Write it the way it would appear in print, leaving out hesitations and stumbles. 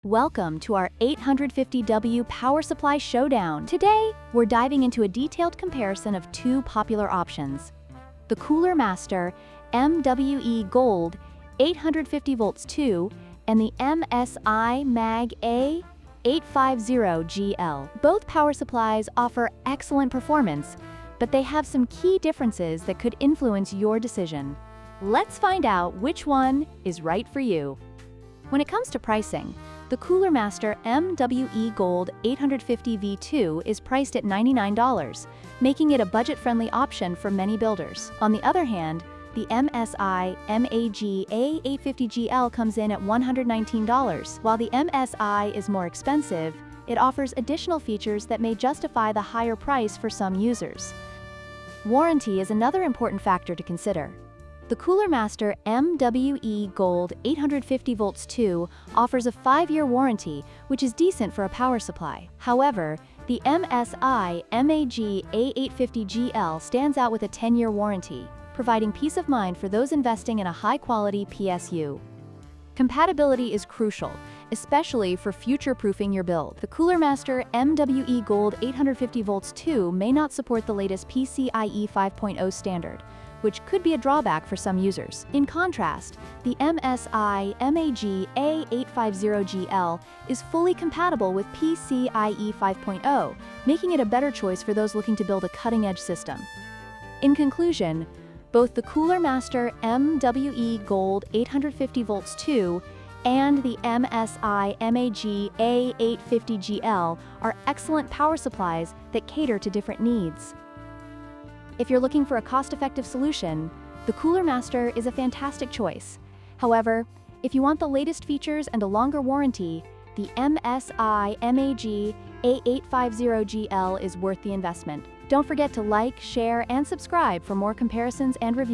Welcome to our 850W Power Supply Showdown. Today, we're diving into a detailed comparison of two popular options: the Cooler Master MWE Gold 850 volts 2 and the MSI MAG A850GL. Both power supplies offer excellent performance, but they have some key differences that could influence your decision. Let's find out which one is right for you. When it comes to pricing, the Cooler Master MWE Gold 850V2 is priced at $99, making it a budget-friendly option for many builders. On the other hand, the MSI MAG A850GL comes in at $119. While the MSI is more expensive, it offers additional features that may justify the higher price for some users. Warranty is another important factor to consider. The Cooler Master MWE Gold 850 volts 2 offers a 5-year warranty, which is decent for a power supply. However, the MSI MAG A850GL stands out with a 10-year warranty, providing peace of mind for those investing in a high-quality PSU. Compatibility is crucial, especially for future-proofing your build. The Cooler Master MWE Gold 850 volts 2 may not support the latest PCIe 5.0 standard, which could be a drawback for some users. In contrast, the MSI MAG A850GL is fully compatible with PCIe 5.0, making it a better choice for those looking to build a cutting-edge system. In conclusion, both the Cooler Master MWE Gold 850 volts 2 and the MSI MAG A850GL are excellent power supplies that cater to different needs. If you're looking for a cost-effective solution, the Cooler Master is a fantastic choice. However, if you want the latest features and a longer warranty, the MSI MAG A850GL is worth the investment. Don't forget to like, share, and subscribe for more comparisons and reviews.